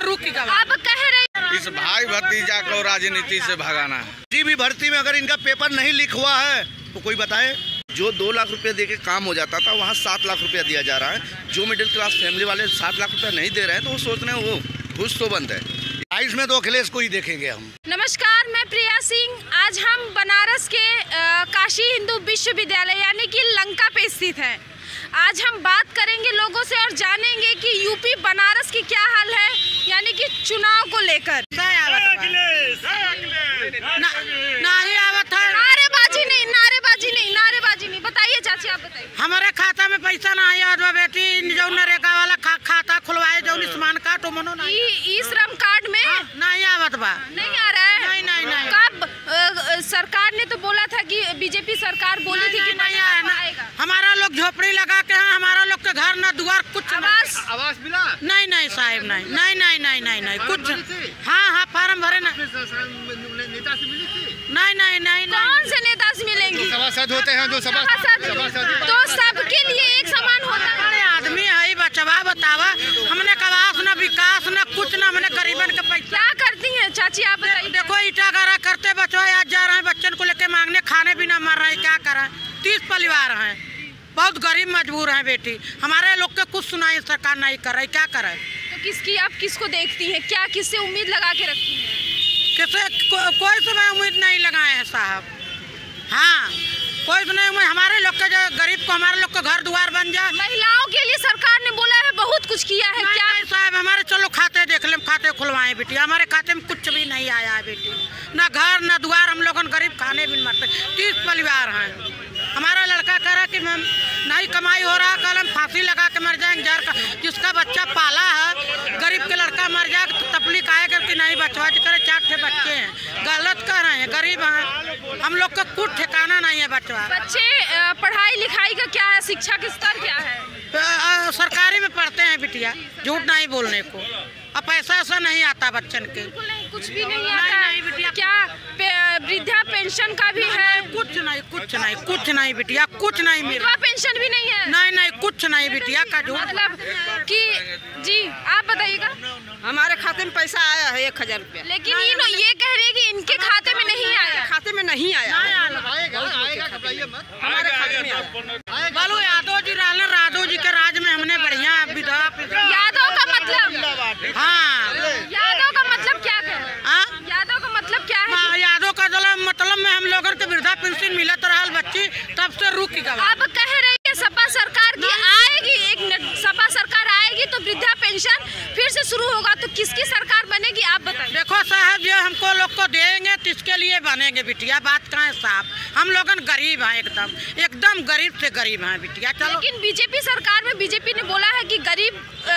रुक की गवाह। आप कह रहे इस भाई भतीजा को राजनीति से भगाना है। किसी भी भर्ती में अगर इनका पेपर नहीं लिख हुआ है तो कोई बताए। जो 2 लाख रुपया दे के काम हो जाता था वहाँ 7 लाख रुपया दिया जा रहा है। जो मिडिल क्लास फैमिली वाले 7 लाख रुपया नहीं दे रहे हैं तो वो सोच रहे हैं वो घुस तो बंद है। 22 में तो अखिलेश को ही देखेंगे हम। नमस्कार, मैं प्रिया सिंह। आज हम बनारस के काशी हिंदू विश्वविद्यालय यानी कि लंका पे स्थित हैं। आज हम बात करेंगे लोगों से और जानेंगे कि यूपी बनारस की क्या हाल है, यानी कि चुनाव को लेकर। नारेबाजी नहीं। बताइए चाची, आप बताइए। हमारे खाता में पैसा ना आया बेटी, जो नरेगा वाला खाता खुलवाए, जो स्मार्ट कार्ड मनो ई श्रम कार्ड में नहीं आवत बा, नहीं आ रहा है। नहीं। कब सरकार ने तो बोला था कि बीजेपी सरकार बोली थी कि नहीं आएगा। हमारा लोग झोपड़ी लगा के हैं, हमारा लोग के घर न द्वार कुछ आवास मिला नहीं साहब, नहीं कुछ। हाँ फार्म भरे ना। नेता से मिली थी? नहीं। कौन से नेता से मिलेंगे? सभासद होते हैं जो सभासद तो सबके लिए एक समान होता है। बड़े आदमी है बचवा, बतावा हमने कवास न विकास न कुछ न, हमने गरीबन के पैसा। क्या करती हैं चाची, आप बताइए। देखो ईटा गारा करते बचवा, आज जा रहे हैं बच्चन को लेके मांगने, खाने भी ना मर रहे हैं। क्या करें, 30 परिवार हैं, बहुत गरीब मजबूर हैं बेटी। हमारे लोग के कुछ सुनाई सरकार नहीं कर रही, क्या करे। तो किसकी आप किसको देखती हैं, क्या किससे उम्मीद लगा के रखती हैं? कोई से मैं उम्मीद नहीं लगाए हैं साहब। हाँ, कोई तो नहीं। हमारे लोग के जो गरीब को, हमारे लोग का घर द्वार बन जाए। महिलाओं के लिए सरकार ने बोला है बहुत कुछ किया है। क्या नहीं साहब, हमारे चलो खाते देख ले, खाते खुलवाए बेटी। हमारे खाते में कुछ भी नहीं आया है बेटी, ना घर ना द्वार। हम लोग गरीब खाने भी मरते। 30 परिवार हैं। हमारा लड़का कह रहा कि मैम नहीं कमाई हो रहा, कल हम फांसी लगा के मर जाएंगे। जार का जिसका बच्चा पाला है, गरीब के लड़का मर जाए तो तकलीफ आएगा कि नहीं बचवा करे। 4 बच्चे हैं, गलत कह रहे हैं, गरीब हैं हम लोग का, कुछ ठिकाना नहीं है बचवा। बच्चे पढ़ाई लिखाई का क्या है, शिक्षा का स्तर क्या है? सरकारी में पढ़ते हैं बिटिया, झूठ नहीं बोलने को। अब पैसा नहीं आता बच्चन के, कुछ भी नहीं आता। नहीं बिटिया। क्या वृद्धा पेंशन का भी है? कुछ नहीं बिटिया, कुछ नहीं मिला। पेंशन भी नहीं है? नहीं कुछ नहीं बिटिया का झूठ। मतलब कि जी आप बताइएगा। हमारे खाते में पैसा आया है 1000 रुपया, लेकिन ये कह रहे हैं कि इनके खाते में नहीं आया। खाते में नहीं आया। हमारे खाते में आया। बोलो यादव जी राधो जी के राज में हमने बढ़िया विधवा। यादव का मतलब? हाँ, यादव का मतलब क्या है? यादव का मतलब क्या है? यादव का मतलब में हम लोगों के वृद्धा पेंशन मिलत रहा बच्ची, तब से रुक गया। अब कह रही है सपा सरकार की आएगी, एक सपा सरकार आएगी तो वृद्धा पेंशन फिर से शुरू होगा। तो किसकी सरकार बनेगी आप बताइए। देखो साहब, ये हमको लोग को देंगे तो इसके लिए बनेंगे बिटिया। बात कहाँ है साहब, हम लोग गरीब हैं, एकदम गरीब से गरीब हैं बिटिया। चलो, लेकिन बीजेपी सरकार में बीजेपी ने बोला है कि गरीब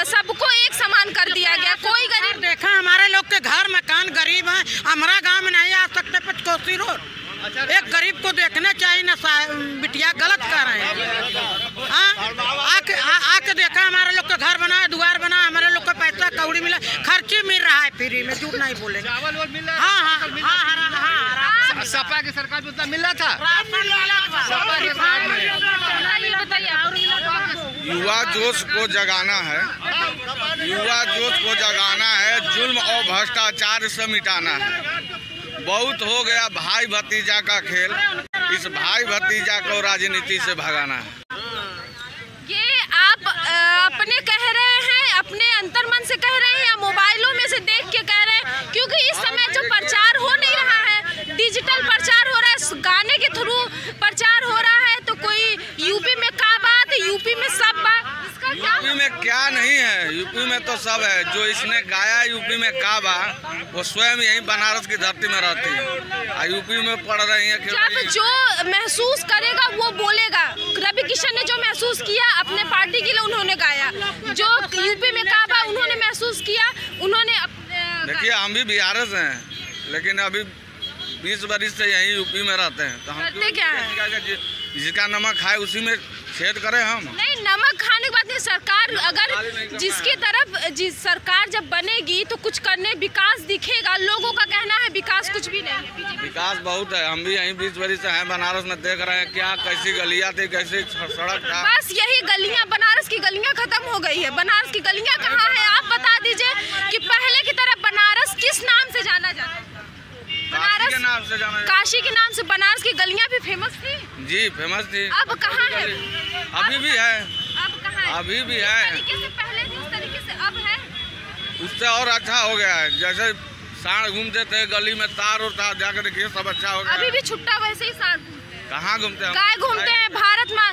सबको एक समान कर दिया गया। कोई गरीब देखा, हमारे लोग के घर मकान गरीब हैं। हमारा गांव में नहीं आ सकते पंचकोसी रोड। एक गरीब को देखना चाहिए ना बिटिया, गलत कर रहे हैं। आके देखा, हमारे लोग का घर बना, द्वार बना, हमारे लोग का पैसा कौड़ी मिला, खर्ची मिल रहा है फ्री में, झूठ नहीं बोलेंगे। हाँ, सपा की सरकार में उतना मिल रहा था। युवा जोश को जगाना है, जुल्म और भ्रष्टाचार से मिटाना है। बहुत हो गया भाई भतीजा का खेल, इस भाई भतीजा को राजनीति से भगाना है। ये आप अपने कह रहे हैं, अपने अंतर्मन से कह रहे हैं या मोबाइलों में से देख के कह रहे हैं? क्योंकि इस समय जो प्रचार हो नहीं रहा है, डिजिटल प्रचार हो रहा है, गाने के थ्रू प्रचार हो रहा है, तो कोई यूपी में का बात, यूपी में सब बात, इसका क्या? यूपी में क्या नहीं है, यूपी में तो सब है। जो इसने गाया यूपी में का बा, वो स्वयं यही बनारस की धरती में रहती है, यूपी में पढ़ रही है। जब जो महसूस करेगा वो बोलेगा। रवि किशन ने जो महसूस किया अपने पार्टी के लिए उन्होंने गाया, जो यूपी में का बा उन्होंने महसूस किया, उन्होंने देखिए हम भी बिहार से हैं, लेकिन अभी 20 वर्ष से यहीं यूपी में रहते हैं, तो हम क्या है? जिसका नमक खाए उसी में छेद करें हम। नहीं, नमक खाने के बाद नहीं। सरकार अगर जिसकी तरफ सरकार जब बनेगी तो कुछ करने, विकास दिखेगा। लोगों का कहना है विकास कुछ भी नहीं है। विकास बहुत है, हम भी यहीं 20 वर्ष से हैं बनारस में, देख रहे हैं क्या कैसी गलियाँ थी, कैसी सड़क था। बस यही गलियाँ, बनारस की गलियाँ खत्म हो गई है। बनारस की गलियाँ कहाँ है आप बता दीजिए। दीजिए कि पहले की तरह बनारस किस नाम से जाना जाता था? काशी के नाम से जाना जाता। काशी के नाम से बनारस की गलियां भी फेमस थी। जी फेमस थी। अब कहाँ है? अभी भी है। अब कहाँ है? अभी भी है। जिस तरीके से पहले थी उस तरीके से अब है? उससे और अच्छा हो गया है। जैसे सांड घूमते थे गली में, तार और तार जाकर देखिए सब अच्छा हो गया। अभी भी छुट्टा वैसे ही सांड घूमते हैं। कहाँ घूमते हैं? गाय घूमते हैं। भारत माँ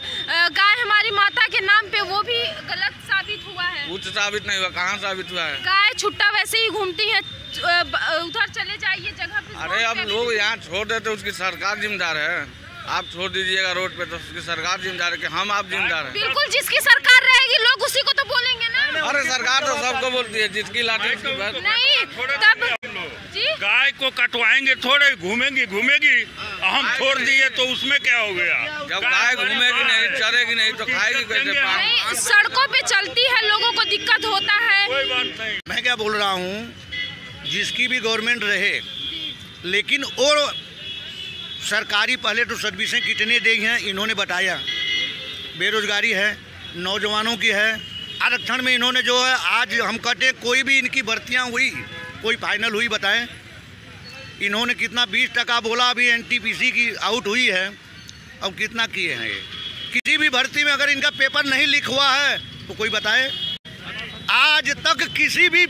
गाय हमारी माता के नाम पे, वो भी गलत साबित हुआ है। कुछ साबित नहीं हुआ। कहाँ साबित हुआ है? गाय छुट्टा वैसे ही घूमती है। उधर चले जाइए जगह पे। अरे अब लोग यहाँ छोड़ देते, उसकी सरकार जिम्मेदार है। आप छोड़ दीजिएगा रोड पे तो उसकी सरकार जिम्मेदार है कि हम आप जिम्मेदार हैं? बिल्कुल, जिसकी सरकार रहेगी लोग उसी को तो बोलेंगे ना। अरे सरकार तो सबको बोलती है, जिसकी लाठी उसकी बात। नहीं तब जी गाय को कटवाएंगे थोड़े, घूमेगी हम छोड़ दिए तो उसमें क्या हो गया? जब गाय घूमेगी नहीं, चरेगी नहीं तो खाएगी कैसे? नहीं, सड़कों पे चलती है, लोगों को दिक्कत होता है। कोई बात नहीं। मैं क्या बोल रहा हूँ, जिसकी भी गवर्नमेंट रहे, लेकिन और सरकारी पहले तो सर्विसें कितने दी हैं इन्होंने बताया। बेरोजगारी है, नौजवानों की है, आरक्षण में इन्होंने जो है, आज हम कहते हैं कोई भी इनकी भर्तियां हुई, कोई फाइनल हुई बताएं? इन्होंने कितना 20% बोला, अभी NTPC की आउट हुई है, अब कितना किए हैं ये? किसी भी भर्ती में अगर इनका पेपर नहीं लीक हुआ है तो कोई बताए? आज तक किसी भी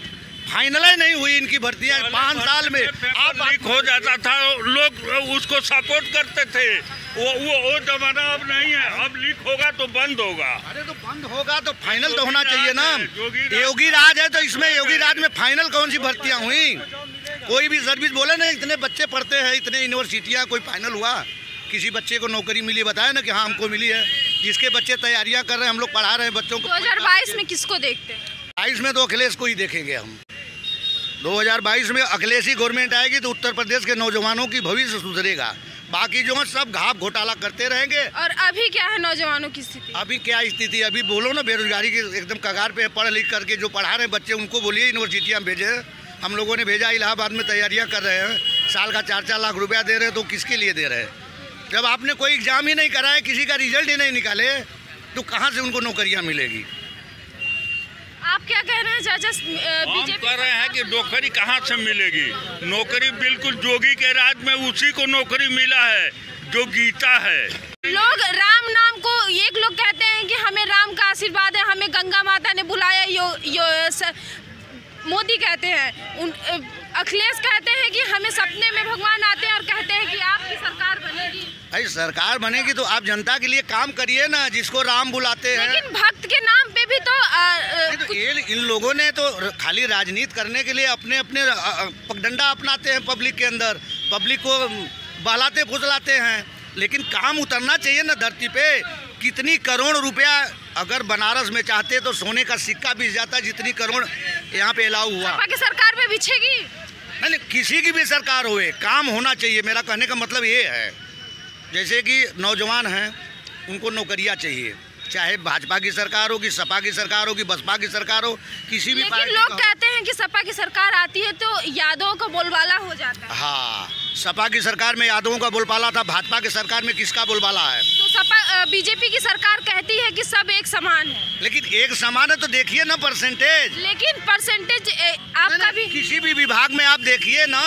फाइनल ही नहीं हुई इनकी भर्तियां 5 साल में। आप लीक हो जाता था, लोग उसको सपोर्ट करते थे। वो जमाना अब नहीं है। अब लीक होगा तो बंद होगा। अरे तो बंद होगा तो फाइनल तो होना चाहिए ना। योगी राज है तो इसमें योगी राज में फाइनल कौन सी भर्तियां हुई? कोई भी सर्विस बोले ना, इतने बच्चे पढ़ते हैं, इतने यूनिवर्सिटियां, कोई फाइनल हुआ? किसी बच्चे को नौकरी मिली बताए ना कि हाँ हमको मिली है? जिसके बच्चे तैयारियां कर रहे हैं, हम लोग पढ़ा रहे हैं बच्चों को। 2022 में किसको देखते हैं? 22 में तो अखिलेश को ही देखेंगे हम। 2022 में अखिलेश ही गवर्नमेंट आएगी तो उत्तर प्रदेश के नौजवानों की भविष्य सुधरेगा। बाकी जो है सब घाप घोटाला करते रहेंगे। और अभी क्या है नौजवानों की स्थिति? अभी क्या स्थिति? अभी बोलो ना, बेरोजगारी के एकदम कगार पे, पढ़ लिख करके जो पढ़ा रहे हैं बच्चे उनको बोलिए यूनिवर्सिटियाँ भेजे। हम लोगों ने भेजा, इलाहाबाद में तैयारियां कर रहे हैं, साल का 4-4 लाख रुपया दे रहे हैं, तो किसके लिए दे रहे हैं? जब आपने कोई एग्जाम ही नहीं कराया, किसी का रिजल्ट ही नहीं निकाले, तो कहाँ से उनको नौकरियाँ मिलेगी? आप क्या कह रहे हैं चाचा? हम कह रहे हैं कि नौकरी कहाँ से मिलेगी? नौकरी बिल्कुल जोगी के राज में उसी को नौकरी मिला है जो गीता है। लोग राम नाम को, एक लोग कहते हैं कि हमें राम का आशीर्वाद है, हमें गंगा माता ने बुलाया, मोदी कहते हैं, अखिलेश कहते हैं कि हमें सपने में भगवान आते हैं और कहते हैं कि आपकी सरकार बनेगी। भाई सरकार बनेगी तो आप जनता के लिए काम करिए ना, जिसको राम बुलाते हैं। लेकिन भक्त के नाम पे भी तो इन लोगों ने तो खाली राजनीति करने के लिए अपने अपने पगडंडा अपनाते हैं पब्लिक के अंदर, पब्लिक को बहलाते फुसलाते हैं, लेकिन काम उतरना चाहिए ना धरती पे। कितनी करोड़ रुपया अगर बनारस में चाहते तो सोने का सिक्का बिछ जाता, जितनी करोड़ यहाँ पे अलाउ हुआ। सपा की सरकार में बिछेगी? नहीं, किसी की भी सरकार होए, काम होना चाहिए। मेरा कहने का मतलब ये है, जैसे कि नौजवान हैं उनको नौकरियाँ चाहिए, चाहे भाजपा की सरकार हो, कि सपा की सरकार हो, कि बसपा की सरकार हो, किसी भी लेकिन लोग कहते हैं कि सपा की सरकार आती है तो यादवों का बोलबाला हो जाता है। हाँ, सपा की सरकार में यादवों का बोलबाला था, भाजपा की सरकार में किसका बोलबाला है? तो सपा बीजेपी की सरकार कहती है कि सब एक समान है। लेकिन एक समान है तो देखिए ना परसेंटेज। लेकिन परसेंटेज आपका भी किसी भी विभाग में आप देखिए ना,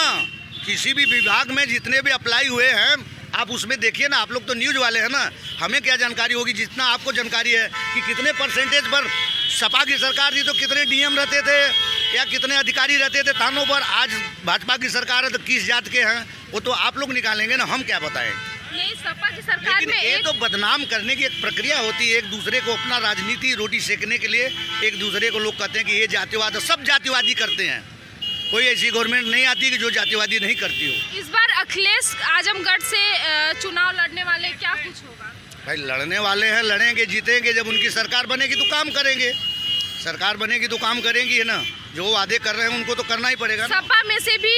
किसी भी विभाग में जितने भी अप्लाई हुए हैं आप उसमें देखिए ना। आप लोग तो न्यूज़ वाले हैं ना, हमें क्या जानकारी होगी? जितना आपको जानकारी है कि कितने परसेंटेज पर सपा की सरकार थी तो कितने डीएम रहते थे या कितने अधिकारी रहते थे थानों पर। आज भाजपा की सरकार है तो किस जात के हैं वो तो आप लोग निकालेंगे ना, हम क्या बताएं? नहीं, सपा की सरकार लेकिन में ये तो बदनाम करने की एक प्रक्रिया होती है, एक दूसरे को अपना राजनीति रोटी सेकने के लिए एक दूसरे को लोग कहते हैं कि ये जातिवाद है। सब जातिवादी करते हैं, कोई ऐसी गवर्नमेंट नहीं आती कि जो जातिवादी नहीं करती हो। इस बार अखिलेश आजमगढ़ से चुनाव लड़ने वाले, क्या कुछ होगा? भाई लड़ने वाले हैं, लड़ेंगे, जीतेंगे। जब उनकी सरकार बनेगी तो काम करेंगे, सरकार बनेगी तो काम करेंगी, है ना। जो वादे कर रहे हैं उनको तो करना ही पड़ेगा ना। सपा में से भी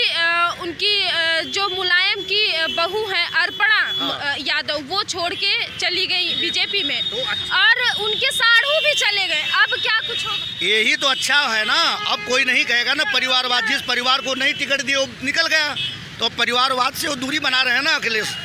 उनकी जो मुलायम की बहू है अर्पणा यादव, वो छोड़ के चली गई बीजेपी में, और उनके साढ़ू भी चले गए। अब क्या कुछ होगा? यही तो अच्छा है ना। अब कोई नहीं कहेगा ना परिवारवाद। जिस परिवार को नहीं टिकट दिए वो निकल गया, तो परिवारवाद से वो दूरी बना रहे हैं ना अखिलेश।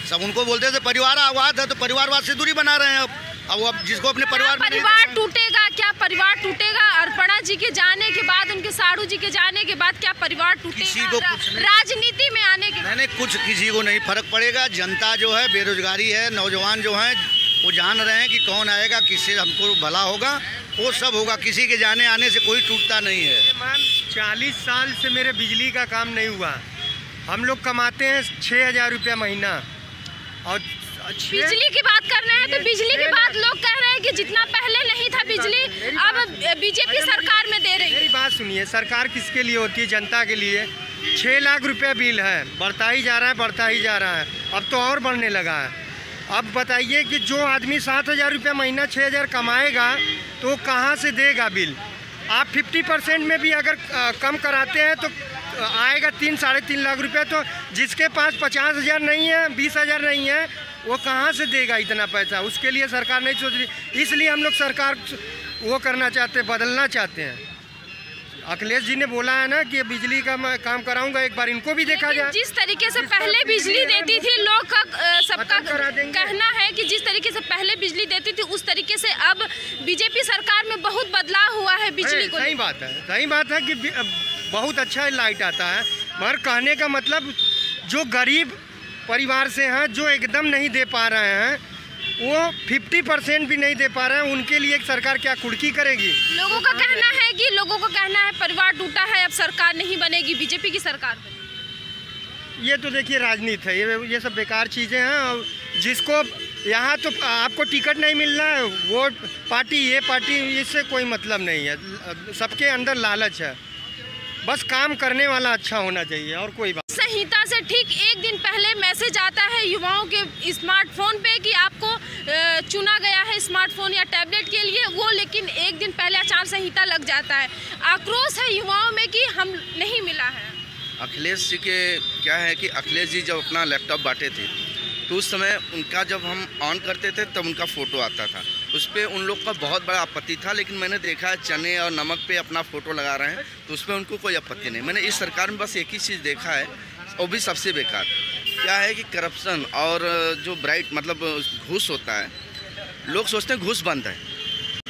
सब उनको बोलते थे परिवारवाद है तो परिवारवाद से दूरी बना रहे हैं। अब अब वो जिसको अपने परिवार में परिवार टूटेगा, क्या परिवार टूटेगा? अर्पणा जी के जाने के बाद, उनके साड़ू जी के जाने के बाद क्या परिवार किसी को टूटेगा? कुछ नहीं। राजनीति में आने के बाद मैंने कुछ किसी को नहीं फर्क पड़ेगा। जनता जो है बेरोजगारी है, नौजवान जो हैं वो जान रहे हैं कि कौन आएगा, किससे हमको भला होगा, वो सब होगा। किसी के जाने आने से कोई टूटता नहीं है। मैम 40 साल से मेरे बिजली का काम नहीं हुआ। हम लोग कमाते हैं 6,000 रुपया महीना। और बिजली की बात कर रहे हैं तो बिजली के बाद लोग कह रहे हैं कि जितना पहले नहीं था बिजली अब बीजेपी सरकार में दे रही है। मेरी बात सुनिए, सरकार किसके लिए होती है? जनता के लिए। 6 लाख रुपया बिल है, बढ़ता ही जा रहा है, बढ़ता ही जा रहा है, अब तो और बढ़ने लगा है। अब बताइए कि जो आदमी 7,000 रुपया महीना 6,000 कमाएगा तो वो कहाँ से देगा बिल? आप 50% में भी अगर कम कराते हैं तो आएगा 3-3.5 लाख रुपया। तो जिसके पास 50,000 नहीं है, 20,000 नहीं है, वो कहाँ से देगा इतना पैसा? उसके लिए सरकार नहीं सोच रही। इसलिए हम लोग सरकार वो करना चाहते हैं, बदलना चाहते हैं। अखिलेश जी ने बोला है ना कि बिजली का मैं काम कराऊंगा, एक बार इनको भी देखा जाए। जिस तरीके से पहले बिजली देती थी, लोग का सबका कहना है कि जिस तरीके से पहले बिजली देती थी उस तरीके से अब बीजेपी सरकार में बहुत बदलाव हुआ है बिजली को। सही बात है कि बहुत अच्छा लाइट आता है, मगर कहने का मतलब जो गरीब परिवार से हैं, जो एकदम नहीं दे पा रहे हैं, वो 50% भी नहीं दे पा रहे हैं, उनके लिए सरकार क्या कुर्की करेगी? लोगों का कहना है परिवार टूटा है, अब सरकार नहीं बनेगी, बीजेपी की सरकार बनेगी। ये तो देखिए राजनीति है, ये सब बेकार चीज़ें हैं। और जिसको यहाँ तो आपको टिकट नहीं मिल रहा है, वो पार्टी ये पार्टी, इससे कोई मतलब नहीं है। सबके अंदर लालच है, बस काम करने वाला अच्छा होना चाहिए और कोई बात। संहिता से ठीक एक दिन पहले मैसेज आता है युवाओं के स्मार्टफोन पे कि आपको चुना गया है स्मार्टफोन या टैबलेट के लिए, वो लेकिन एक दिन पहले आचार संहिता लग जाता है। आक्रोश है युवाओं में कि हम नहीं मिला है। अखिलेश जी के क्या है कि अखिलेश जी जब अपना लैपटॉप बांटे थे तो उस समय उनका जब हम ऑन करते थे तब उनका फ़ोटो आता था, उस पर उन लोग का बहुत बड़ा आपत्ति था। लेकिन मैंने देखा है चने और नमक पे अपना फ़ोटो लगा रहे हैं तो उस पर उनको कोई आपत्ति नहीं। मैंने इस सरकार में बस एक ही चीज़ देखा है, वो भी सबसे बेकार, क्या है कि करप्शन और जो ब्राइट मतलब घूस होता है। लोग सोचते हैं घूस बंद है।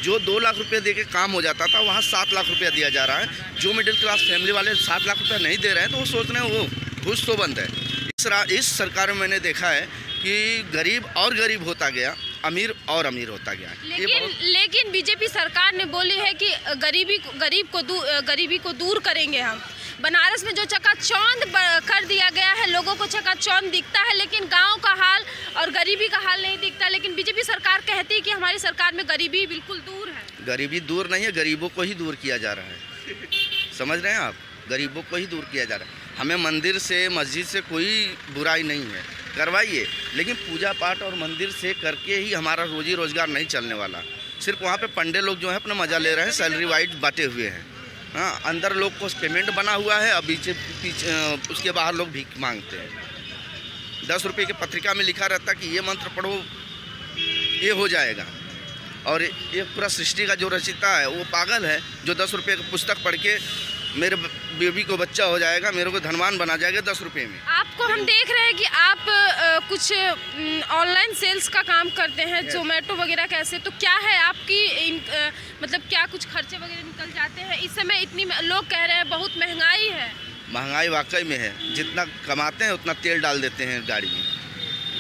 जो 2 लाख रुपये दे के काम हो जाता था वहाँ 7 लाख रुपया दिया जा रहा है। जो मिडिल क्लास फैमिली वाले 7 लाख रुपया नहीं दे रहे हैं तो वो सोच रहे हैं वो घूस तो बंद है। इस सरकार में मैंने देखा है कि गरीब और गरीब होता गया, अमीर और अमीर होता गया। लेकिन बीजेपी सरकार ने बोली है कि गरीबी को दूर करेंगे हम। बनारस में जो चकाचौंध कर दिया गया है, लोगों को चकाचौंध दिखता है, लेकिन गांव का हाल और गरीबी का हाल नहीं दिखता। लेकिन बीजेपी सरकार कहती है कि हमारी सरकार में गरीबी बिल्कुल दूर है। गरीबी दूर नहीं है, गरीबों को ही दूर किया जा रहा है। समझ रहे हैं आप? गरीबों को ही दूर किया जा रहा है। हमें मंदिर से मस्जिद से कोई बुराई नहीं है, करवाइए, लेकिन पूजा पाठ और मंदिर से करके ही हमारा रोजी रोजगार नहीं चलने वाला। सिर्फ वहाँ पे पंडे लोग जो है अपना मज़ा ले रहे हैं, सैलरी वाइज बांटे हुए हैं। हाँ, अंदर लोग को पेमेंट बना हुआ है और पीछे उसके बाहर लोग भीख मांगते हैं। 10 रुपये की पत्रिका में लिखा रहता कि ये मंत्र पढ़ो ये हो जाएगा, और ये पूरा सृष्टि का जो रचिता है वो पागल है जो 10 रुपये की पुस्तक पढ़ के मेरे बेबी को बच्चा हो जाएगा, मेरे को धनवान बना जाएगा 10 रुपये में। आपको हम देख रहे हैं कि आप कुछ ऑनलाइन सेल्स का काम करते हैं, जोमेटो वगैरह कैसे, तो क्या है आपकी मतलब क्या कुछ खर्चे वगैरह निकल जाते हैं? इस समय इतनी लोग कह रहे हैं बहुत महंगाई है। महंगाई वाकई में है, जितना कमाते हैं उतना तेल डाल देते हैं गाड़ी में,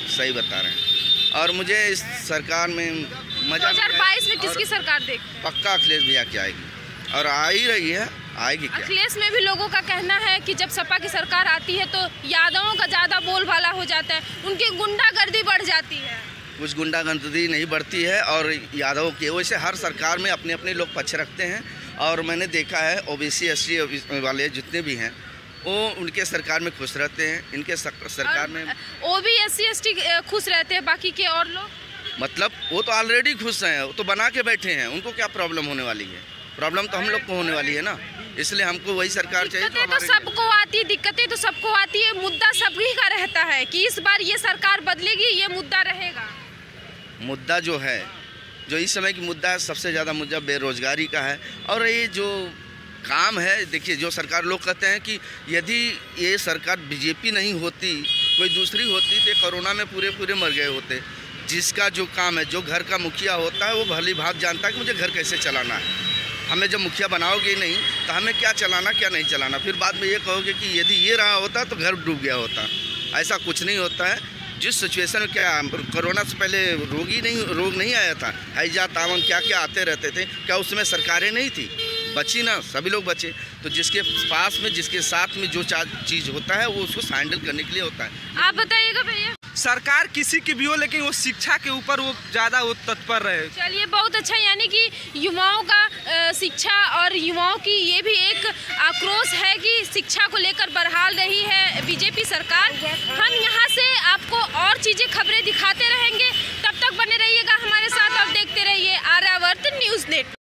सही बता रहे हैं। और मुझे इस सरकार में मजा 2022 में किसकी सरकार देखते हैं? पक्का अखिलेश भैया की आएगी, और आ ही रही है, आएगी क्या? अखिलेश में भी लोगों का कहना है कि जब सपा की सरकार आती है तो यादवों का ज़्यादा बोलबाला हो जाता है, उनकी गुंडागर्दी बढ़ जाती है। कुछ गुंडागर्दी नहीं बढ़ती है, और यादवों की वैसे हर सरकार में अपने अपने लोग पक्ष रखते हैं। और मैंने देखा है OBC SC वाले जितने भी हैं वो उनके सरकार में खुश रहते हैं, इनके सरकार में OBC SC ST खुश रहते हैं, बाकी के और लोग मतलब वो तो ऑलरेडी खुश हैं, वो तो बना के बैठे हैं, उनको क्या प्रॉब्लम होने वाली है? प्रॉब्लम तो हम लोग को होने वाली है ना, इसलिए हमको वही सरकार चाहिए। दिक्कतें तो सबको आती है, दिक्कतें तो सबको आती है, मुद्दा सभी का रहता है कि इस बार ये सरकार बदलेगी, ये मुद्दा रहेगा। मुद्दा जो है, जो इस समय की मुद्दा है, सबसे ज़्यादा मुद्दा बेरोजगारी का है। और ये जो काम है, देखिए जो सरकार लोग कहते हैं कि यदि ये सरकार बीजेपी नहीं होती, कोई दूसरी होती तो कोरोना में पूरे मर गए होते। जिसका जो काम है, जो घर का मुखिया होता है वो भली भात जानता है कि मुझे घर कैसे चलाना है। हमें जब मुखिया बनाओगे ही नहीं तो हमें क्या चलाना क्या नहीं चलाना, फिर बाद में ये कहोगे कि यदि ये रहा होता तो घर डूब गया होता। ऐसा कुछ नहीं होता है। जिस सिचुएशन में क्या कोरोना से पहले रोग नहीं आया था, हैजा तावन क्या क्या आते रहते थे, क्या उसमें सरकारें नहीं थी? बची ना, सभी लोग बचे। तो जिसके पास में जिसके साथ में जो चीज़ होता है वो उसको हैंडल करने के लिए होता है। आप बताइएगा भैया। सरकार किसी की भी हो, लेकिन वो शिक्षा के ऊपर वो ज़्यादा तत्पर रहे। चलिए बहुत अच्छा, यानी कि युवाओं का शिक्षा और युवाओं की ये भी एक आक्रोश है कि शिक्षा को लेकर बहरहाल रही है बीजेपी सरकार। हम यहाँ से आपको और चीज़ें खबरें दिखाते रहेंगे, तब तक बने रहिएगा हमारे साथ और देखते रहिए आर्यावर्त न्यूज़ नेट।